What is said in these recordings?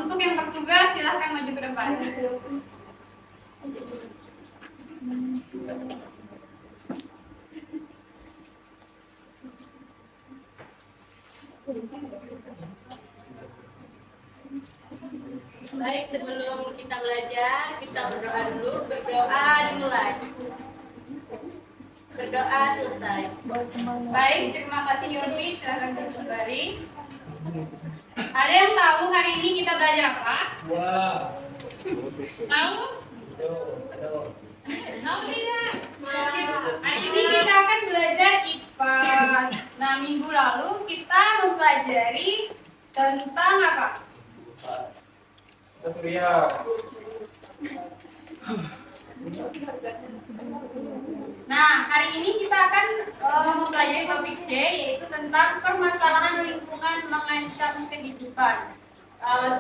Untuk yang bertugas silahkan maju ke depan. Baik, sebelum kita belajar, kita berdoa dulu. Berdoa dimulai. Berdoa selesai. Baik, terima kasih Yurfi. Silakan duduk kembali. Ada yang tahu hari ini kita belajar apa? Tahu? Tahu tidak? Hari ini kita akan belajar IPA. Nah, minggu lalu kita mempelajari tentang apa? Nah, hari ini kita akan mempelajari topik C, yaitu tentang permasalahan lingkungan mengancam kehidupan.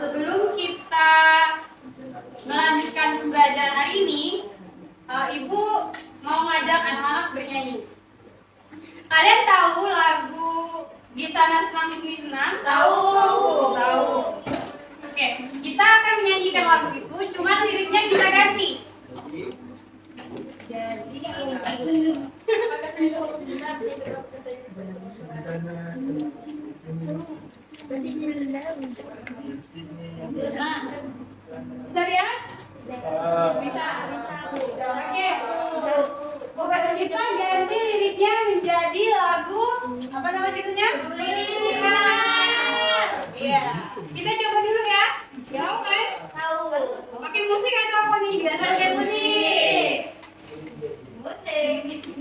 Sebelum kita melanjutkan pembelajaran hari ini, Ibu mau ngajak anak-anak bernyanyi. Kalian tahu lagu Di Sana Senang, Di Sini Senang? Tahu. Oke, kita akan menyanyikan lagu itu, cuma liriknya kita ganti. Bisa lihat? Bisa. Oke. Kita ganti liriknya menjadi lagu apa nama judulnya? Iya. Kita coba dulu ya. Tahu kan? Tahu. Pakai musik atau apa nih? Biasa pakai musik.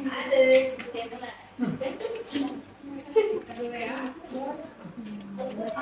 Ada. Dulu ya. Ini coba dulu ya.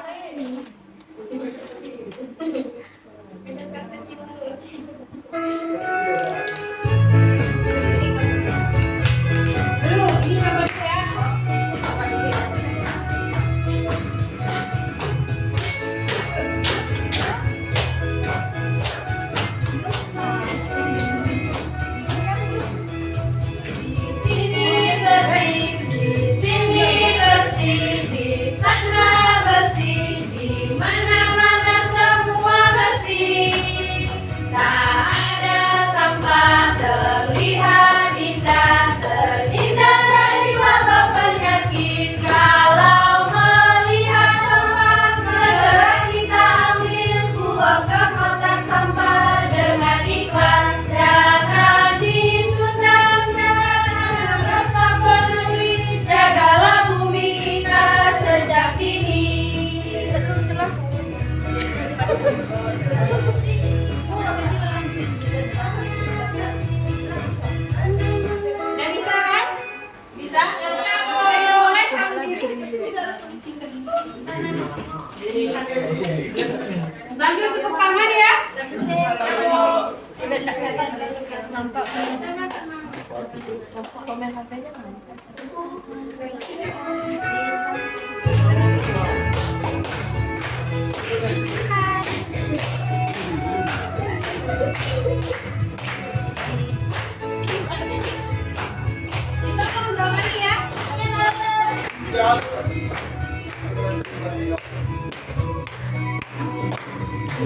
Udah bisa kan? Bisa? Boleh kamu sambil tepuk tangan ya. Komen HP-nya kita mau doain ya.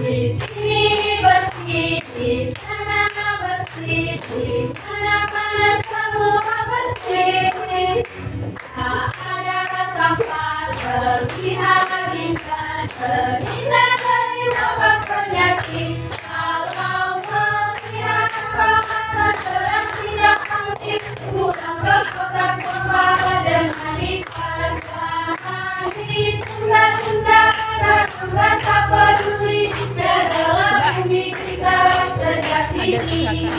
Di sini bersih, di sana bersih, di mana-mana semua bersih. Tak ada sampah terlihat-lihat, terhindar dari wabah penyakit. Kalau melihat bahasa terang tidak ambil, buang ke kotak sampah dengan ikhlas. Jangan ditunda-tunda dalam rasa peduli, jagalah bumi kita sejak dini.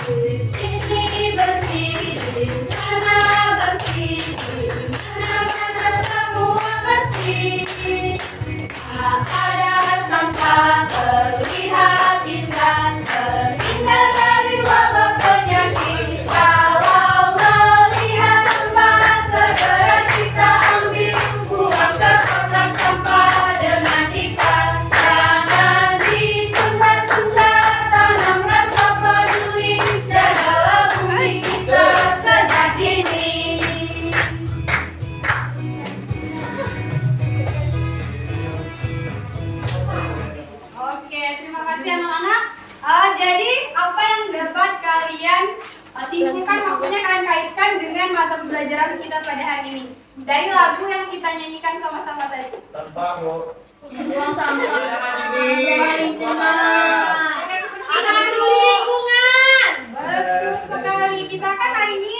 Di sini bersih, di sana bersih, di mana-mana semua jadi apa yang dapat kalian simpulkan, maksudnya kalian kaitkan dengan mata pembelajaran kita pada hari ini dari lagu yang kita nyanyikan sama-sama tadi? Buang sampah. Lingkungan. Anak peduli lingkungan. Betul sekali. Kita kan hari ini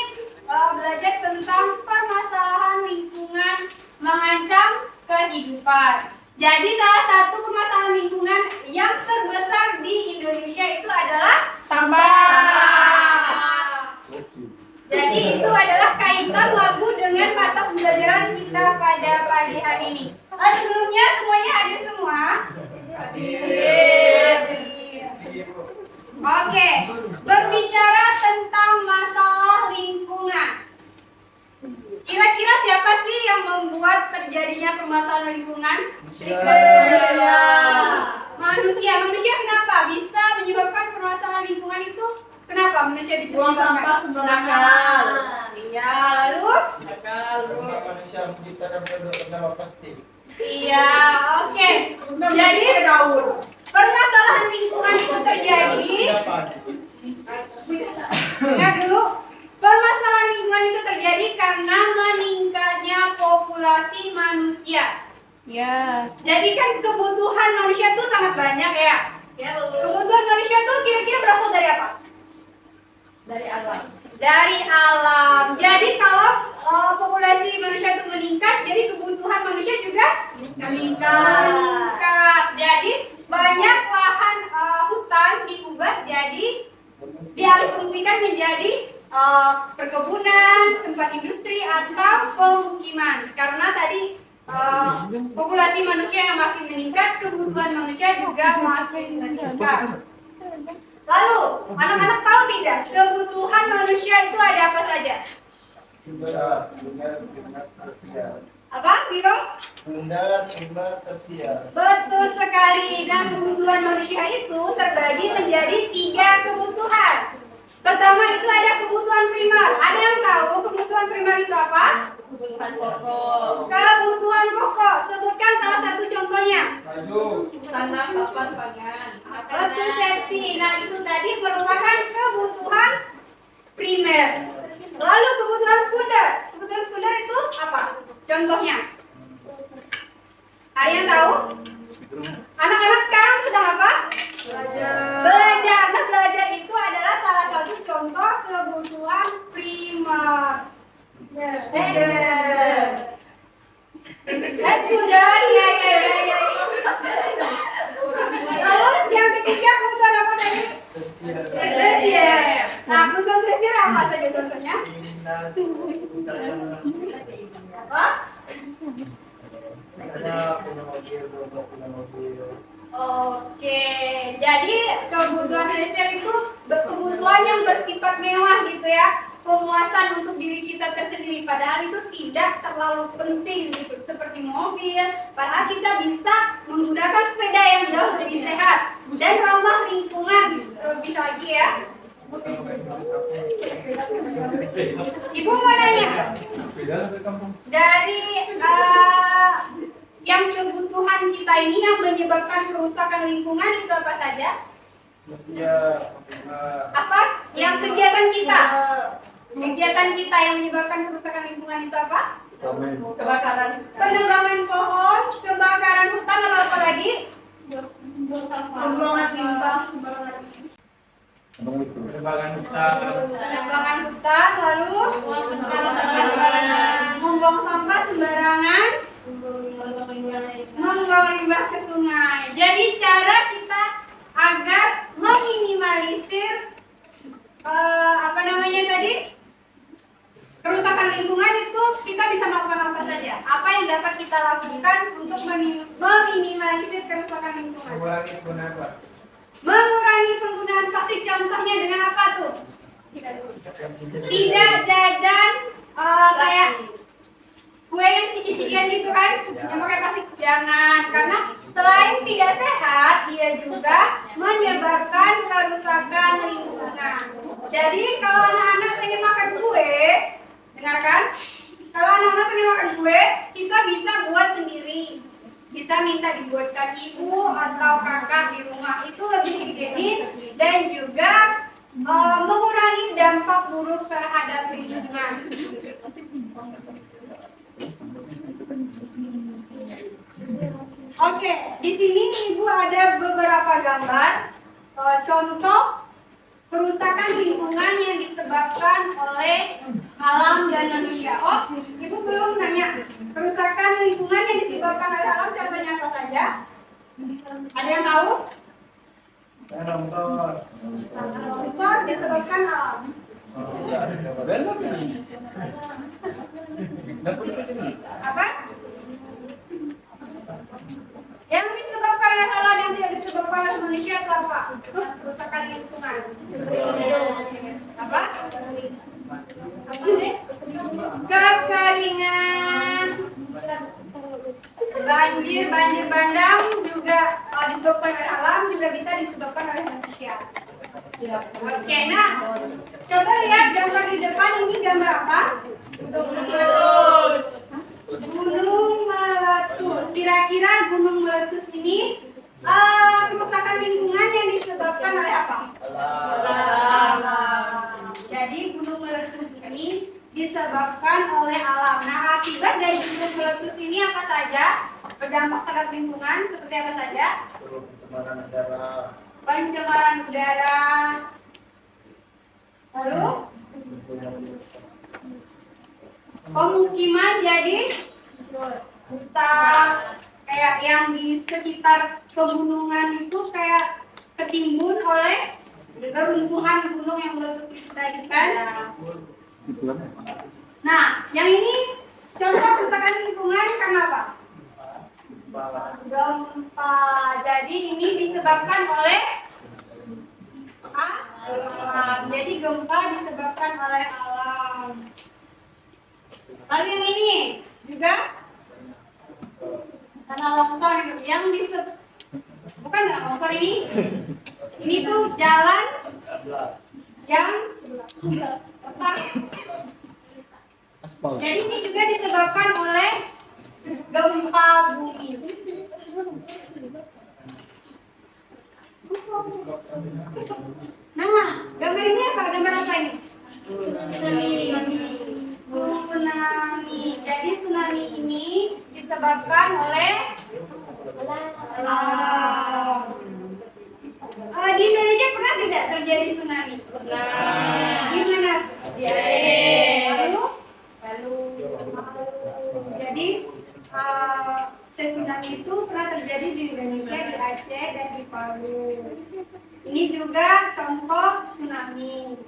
belajar tentang permasalahan lingkungan mengancam kehidupan. Jadi salah satu permasalahan lingkungan yang terbesar di Indonesia itu adalah sampah. Jadi itu adalah kaitan lagu dengan mata pembelajaran kita pada pagi hari ini. Sebelumnya semuanya hadir semua? Hadir. Oke, berbicara tentang masalah lingkungan. Kira-kira siapa sih yang membuat terjadinya permasalahan lingkungan? Manusia. Manusia kenapa bisa menyebabkan permasalahan lingkungan itu? Kenapa manusia bisa Buang sampah sembarangan. Iya, lalu? Manusia menciptakan produk bernama plastik. Iya, oke. Jadi permasalahan lingkungan itu terjadi. Dengar dulu. Permasalahan lingkungan itu terjadi karena meningkatnya populasi manusia. Ya. Jadi kan kebutuhan manusia tuh sangat banyak ya. Ya, bagus. Kebutuhan manusia tuh kira-kira berasal dari apa? Dari alam. Dari alam. Jadi kalau populasi manusia itu meningkat, jadi kebutuhan manusia juga meningkat. Jadi banyak lahan hutan diubah jadi dialihfungsikan menjadi perkebunan, tempat industri atau pemukiman. Karena tadi populasi manusia yang makin meningkat, kebutuhan manusia juga makin meningkat. Lalu, anak-anak tahu tidak kebutuhan manusia itu ada apa saja? Apa, Biro? Benda tersiar. Betul sekali. Dan kebutuhan manusia itu terbagi menjadi 3 kebutuhan. Pertama itu ada kebutuhan primer. Ada yang tahu kebutuhan primer itu apa? Kebutuhan pokok. Kebutuhan pokok. Sebutkan salah satu contohnya. Tanah, papan, pangan. Betul, Septi. Nah itu tadi merupakan kebutuhan primer. Lalu kebutuhan sekunder. Kebutuhan sekunder itu apa? Contohnya. Ada yang tahu? Anak-anak sekarang sedang apa? Belajar. Nah, belajar itu adalah salah satu contoh kebutuhan primer. Sekunder, ya. Lalu yang ketiga kebutuhan apa tadi? Tersier. Nah, kebutuhan tersier apa saja contohnya? Apa? Oke, jadi kebutuhan tersier itu kebutuhan yang bersifat mewah gitu ya, pemuasan untuk diri kita tersendiri. Padahal itu tidak terlalu penting gitu, seperti mobil. Padahal kita bisa menggunakan sepeda yang jauh lebih sehat dan ramah lingkungan lebih lagi ya. Ibu mau nanya, dari yang kebutuhan kita ini yang menyebabkan kerusakan lingkungan itu apa saja? Apa? Yang kegiatan kita? Kegiatan kita yang menyebabkan kerusakan lingkungan itu apa? Kebakaran. Penebangan pohon, kebakaran hutan, lalu apa lagi? Pembuangan limbah. Penebangan hutan, lalu membuang sampah sembarangan, membuang limbah ke sungai. Jadi cara kita agar meminimalisir kerusakan lingkungan itu kita bisa melakukan apa saja? Apa yang dapat kita lakukan untuk meminimalisir kerusakan lingkungan? Mengurangi penggunaan plastik. Contohnya dengan apa tuh? Tidak jajan kayak kue yang ciki-cikian gitu kan, yang pakai plastik, jangan. Karena selain tidak sehat, dia juga menyebabkan kerusakan lingkungan. Jadi kalau anak-anak pengen makan kue, dengarkan, kalau anak-anak pengen makan kue, kita bisa buat sendiri. Bisa bisa minta dibuatkan ibu atau kakak di rumah, itu lebih higienis dan juga mengurangi dampak buruk terhadap lingkungan. Oke, di sini ibu ada beberapa gambar contoh kerusakan lingkungan yang disebabkan oleh alam dan manusia. Oh, ibu belum nanya kerusakan lingkungan yang disebabkan oleh alam, contohnya apa saja? Ada yang tahu? Longsor disebabkan alam. Apa? Yang disebabkan oleh alam yang tidak disebabkan oleh manusia itu apa? Kerusakan lingkungan. Apa? Apa sih? Kekeringan. Banjir bandang juga disebabkan oleh alam, juga bisa disebabkan oleh manusia. Oke, nah coba lihat gambar di depan, ini gambar apa? Gunung meletus. Kira-kira gunung meletus ini kerusakan lingkungan yang disebabkan oleh apa? Alam. Jadi gunung meletus ini disebabkan oleh alam. Nah, akibat dari gunung meletus ini apa saja? Berdampak terhadap lingkungan seperti apa saja? Pencemaran udara. Lalu pemukiman jadi rusak, kayak yang di sekitar pegunungan itu kayak ketimbun oleh reruntuhan gunung yang meletus itu tadi kan. Nah, yang ini contoh kerusakan lingkungan karena apa? Gempa. Jadi ini disebabkan oleh alam. Jadi gempa disebabkan oleh alam. Lalu yang ini juga tanah longsor yang bukan tanah longsor ini. Ini tuh jalan yang retak. Jadi ini juga disebabkan oleh gempa bumi. Nah, gambar ini apa? Gambar apa ini? Tsunami. Jadi tsunami ini disebabkan oleh alam. Di Indonesia pernah tidak terjadi tsunami? Pernah. Gimana? Lalu. Jadi tsunami itu pernah terjadi di Indonesia, di Aceh dan di Palu. Ini juga contoh tsunami.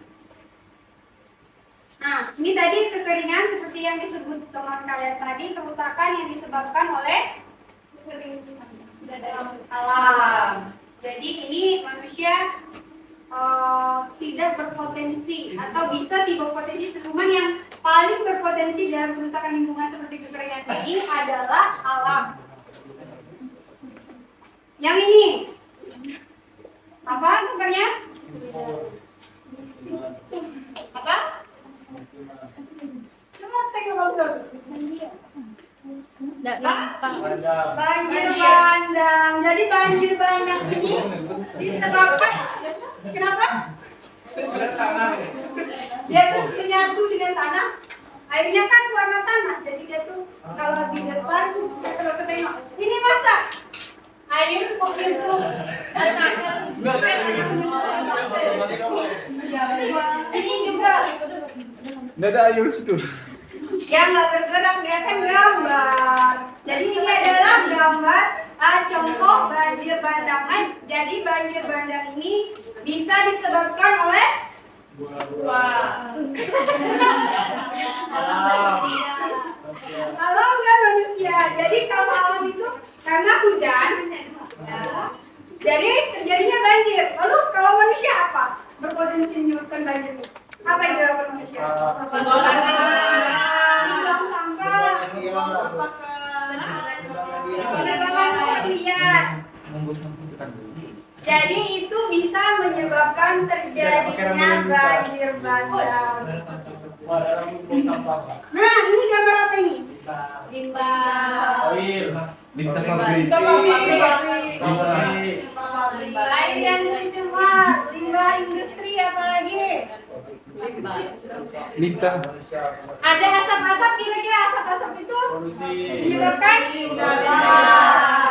Nah, ini tadi kekeringan seperti yang disebut teman kalian tadi, kerusakan yang disebabkan oleh alam. Jadi ini manusia tidak berpotensi atau bisa sih berpotensi, cuman yang paling berpotensi dalam kerusakan lingkungan seperti kekeringan ini adalah alam. Yang ini apa gambarnya? Apa? Coba tengok bagus. Banjir bandang. Jadi banjir bandang ini disebabkan kenapa? Dia tuh menyatu dengan tanah. Airnya kan warna tanah. Jadi dia tuh kalau di depan kalau ketengok. Ini masa air kok itu ini juga nggak ada air situ. Yang nggak bergerak, dia kan gambar. Jadi ini adalah gambar contoh banjir bandang. Jadi banjir bandang ini bisa disebabkan oleh alam dan manusia. Jadi kalau alam itu karena hujan, jadi terjadinya banjir. Lalu kalau manusia apa? Berpotensi menyebabkan banjir. Apa yang dilakukan manusia? Buang sampah, penebangan liar. Jadi itu bisa menyebabkan terjadinya banjir bandang. Nah, ini gambar apa ini? Limbah. Lintah pabrik. Air yang tercemar, limbah industri apalagi? Lintah. Ada asap-asap, kira-kira asap-asap itu menyebabkan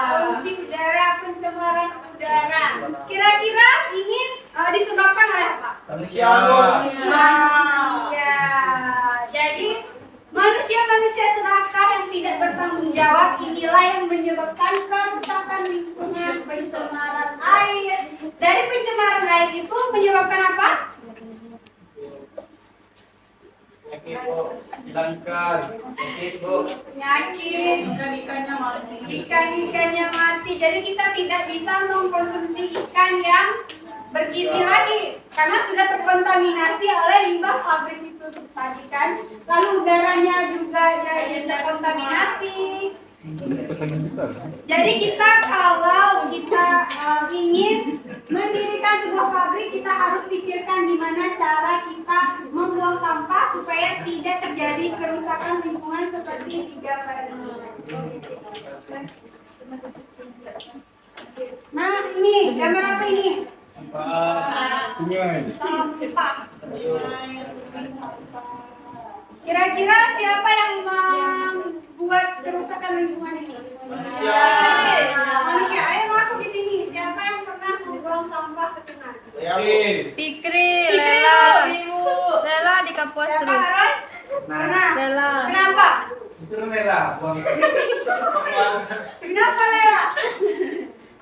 polusi udara, pencemaran udara. Kira-kira ini disebabkan oleh apa? Manusia. Manusia. Jadi manusia-manusia serakah yang tidak bertanggung jawab inilah yang menyebabkan kerusakan lingkungan, pencemaran air. Dari pencemaran air itu menyebabkan apa? Penyakit, ikan-ikannya mati. Jadi kita tidak bisa mengkonsumsi ikan yang bergizi lagi karena sudah terkontaminasi oleh limbah pabrik itu tadi kan. Lalu udaranya juga jadi terkontaminasi. Pesanan besar. Jadi kita kalau kita ingin mendirikan sebuah pabrik, kita harus pikirkan gimana cara kita membuang sampah supaya tidak terjadi kerusakan lingkungan seperti di gambar ini. Nah ini gambar apa ini? Sungai. Sampah. Kira-kira siapa yang membuat kerusakan lingkungan ini? Manusia. Ayo ngaku di sini. Siapa yang pernah membuang sampah ke sungai? Fikri, Lela. Lela di kampus Siapa, terus. Roy? Pernah. Lela. Kenapa? Disuruh merah. Kenapa, Lela?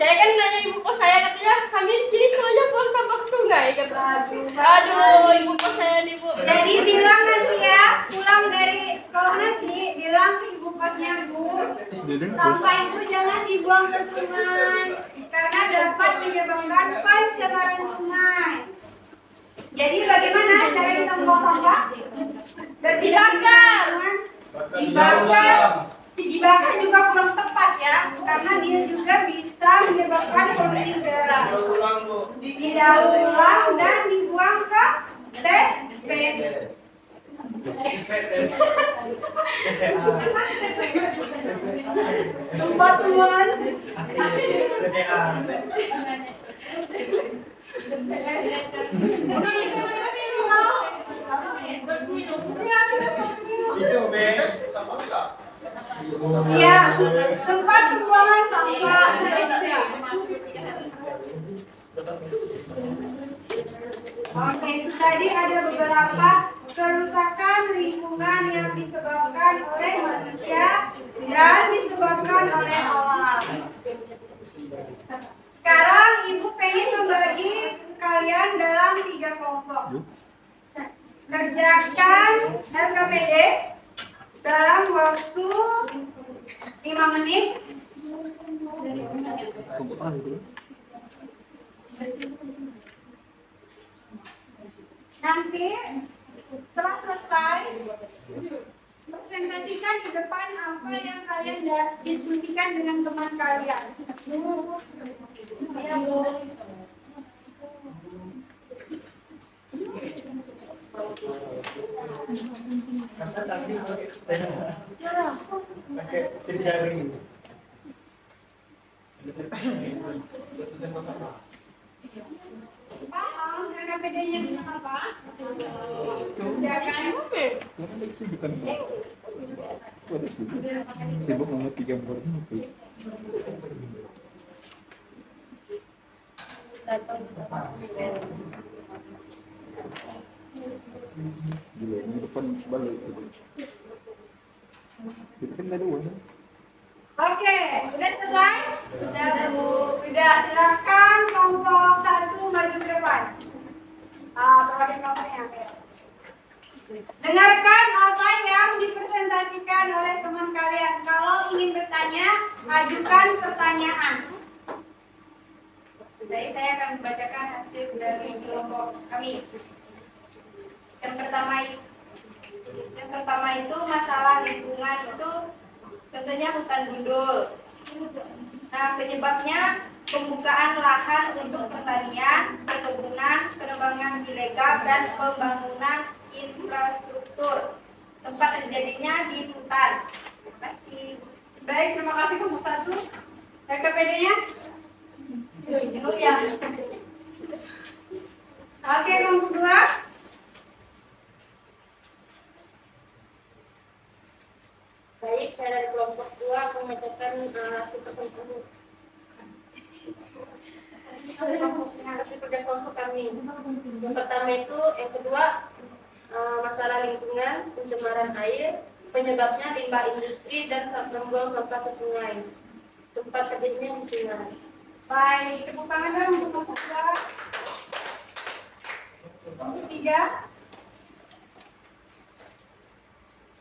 Saya kan nanya ibu kos saya, katanya kami di sini semuanya buang sampah ke sungai, kata. Aduh, ibu kos saya nih, Bu. Jadi bilang nanti ya, pulang dari sekolah nanti, bilang ke ibu kosnya, Bu, sampah itu jangan dibuang ke sungai karena dapat menyebabkan pencemaran sungai. Jadi bagaimana cara kita membuang sampah? Dibakar. Dibakar juga kurang tepat ya, karena dia juga bisa menyebabkan polusi udara. Didaur ulang dan dibuang ke TPD. Tempat pembuangan. Itu beda sama enggak? Iya, tempat pembuangan sampah. Oke, itu tadi ada beberapa kerusakan lingkungan yang disebabkan oleh manusia dan disebabkan oleh alam. Sekarang Ibu pengen membagi kalian dalam 3 kelompok. Kerjakan LKPD dalam waktu 5 menit. Nanti setelah selesai, presentasikan di depan apa yang kalian diskusikan dengan teman kalian. Ya, Bu. Karena tadi pakai sini jaring. Paham LKPD-nya apa? Ya kan? Sibuk mengerti gambarnya. Gila, ini depan balik. Itu kan ada uang. Oke, udah selesai? Sudah, Bu. Sudah, silakan kelompok 1 maju ke depan. Berbagai kelompoknya. Dengarkan apa yang dipresentasikan oleh teman kalian. Kalau ingin bertanya, ajukan pertanyaan. Jadi saya akan membacakan hasil dari kelompok kami. Yang pertama itu masalah lingkungan itu contohnya hutan gundul. Nah, penyebabnya pembukaan lahan untuk pertanian, perkebunan, penebangan ilegal dan pembangunan infrastruktur. Tempat terjadinya di hutan. Terima kasih. Baik, terima kasih kelompok 1. RKPD-nya? Ya. Oke, kelompok 2. Baik, saya dari kelompok 2 akan membacakan hasil pesan hasil kerja kelompok kami. Yang pertama itu, yang kedua masalah lingkungan, pencemaran air, penyebabnya limbah industri dan membuang sampah ke sungai. Tempat kejadiannya di sungai. Baik, tepuk tangan dong untuk kelompok 2. Kelompok 3.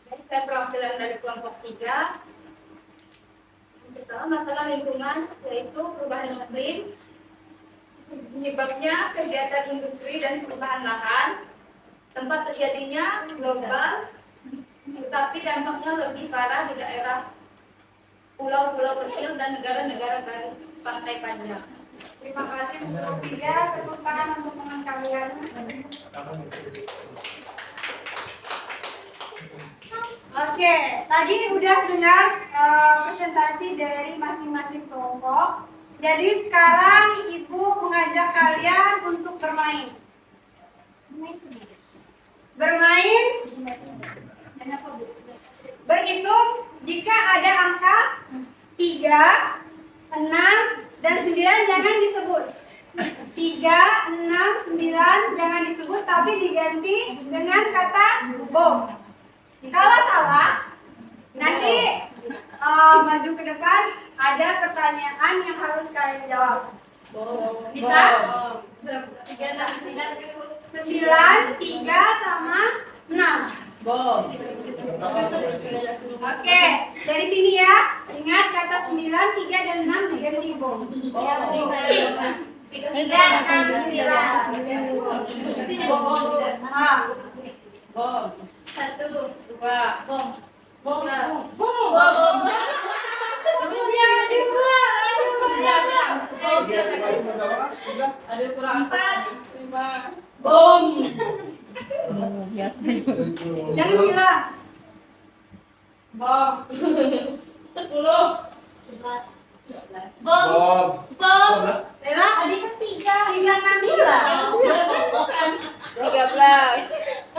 Baik, saya perwakilan dari kelompok 3. Yang pertama masalah lingkungan, yaitu perubahan iklim, penyebabnya kegiatan industri dan perubahan lahan, tempat terjadinya global, tetapi dampaknya lebih parah di daerah pulau-pulau kecil dan negara-negara garis pantai panjang. Terima kasih untuk kelompok 3. Tepuk tangan untuk teman kalian. Oke, tadi udah dengar presentasi dari masing-masing kelompok. Jadi sekarang Ibu mengajak kalian untuk bermain. Bermain, berhitung jika ada angka 3, 6, dan 9 jangan disebut. 3, 6, 9 jangan disebut tapi diganti dengan kata bom. Kalau salah, nanti maju ke depan ada pertanyaan yang harus kalian jawab. Bisa? 9, 3 sama 6. Oke, dari sini ya. Ingat kata 9, 3 dan 6 diganti bom. 3, 6, 9. Bom. 1, 2, bom. Bom. Ada kurang 4, 5. Bom. Jangan bilang. Bom. 10. 11. Bom. Bom. Lela, tadi kan 3, 6, 13.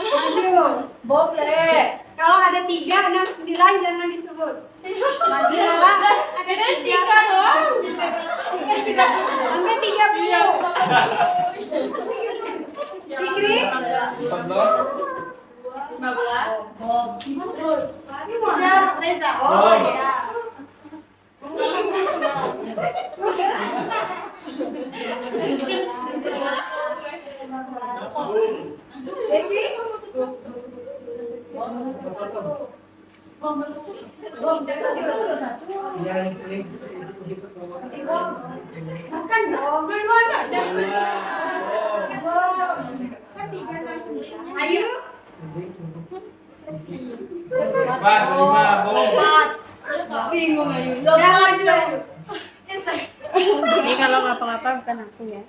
9. Bom ya. Kalau ada 3, 6, 9 jangan disebut. Maju Lela, ada 3 doang. sampai 30. Fikri? 14. 15. Bom. Udah, Reza. Oh iya. Desi? Yang sering Bukan dong, keluar ada. Kan 3, 6, 9. Ayo. 4, 5, bom. Bingung ayo. Udah maju ayo. Ini kalau ngapa-ngapa bukan aku ya.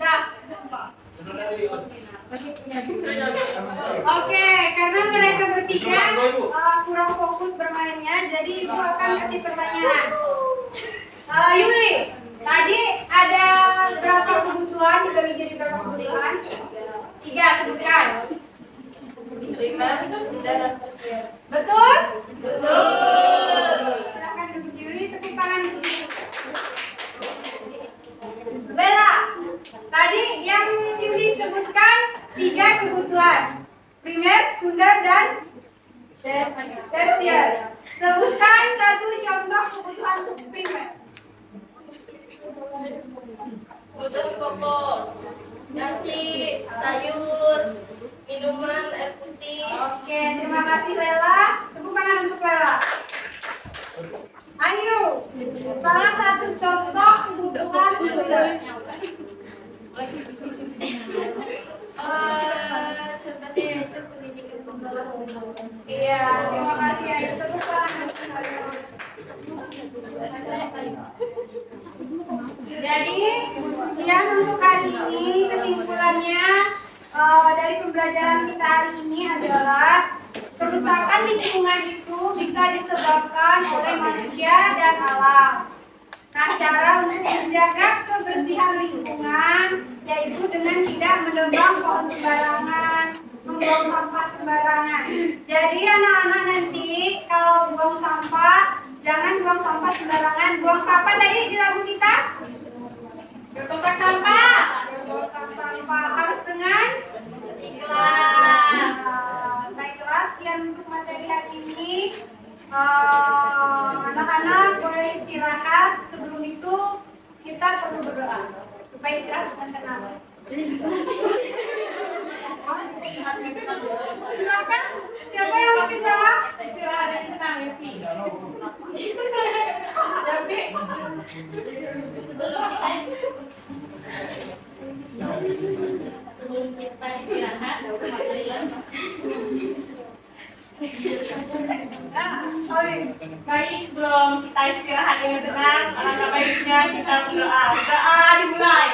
Nah. Oke, karena mereka bertiga kurang fokus bermainnya, jadi Ibu akan kasih pertanyaan. Yuli, tadi ada berapa kebutuhan dibagi jadi berapa kebutuhan? 3, sebutkan. 5, 9, dan 10. Betul? Betul. Silakan Ibu Yuli, tepuk tangan dulu. Bella, tadi yang Yuli sebutkan 3 kebutuhan. Primer, sekunder, dan tersier. Sebutkan 1 contoh kebutuhan primer. Kebutuhan pokok, nasi, sayur, minuman, air putih. Oke, terima kasih Lela. Tepuk tangan untuk Lela. Ayo, salah satu contoh kebutuhan primer. Iya, terima kasih. Ayo, tepuk tangan. Jadi, yang untuk hari ini kesimpulannya dari pembelajaran kita hari ini adalah kerusakan lingkungan itu bisa disebabkan oleh manusia dan alam. Nah, cara untuk menjaga kebersihan lingkungan yaitu dengan tidak menebang pohon sembarangan, membuang sampah sembarangan. Jadi anak-anak nanti kalau buang sampah, jangan buang sampah sembarangan. Buang kapan tadi di lagu kita? Ke tempat sampah. Ke tempat sampah harus dengan ikhlas. Baiklah, sekian untuk materi hari ini. Anak-anak boleh istirahat. Sebelum itu kita perlu berdoa supaya istirahat dengan tenang. Silakan, siapa yang mau bicara? Istirahat dan tenang, Yupi. Yupi. Sebelum kita istirahat, Baik, sebelum kita istirahat dengan tenang, alangkah baiknya kita berdoa. Doa dimulai.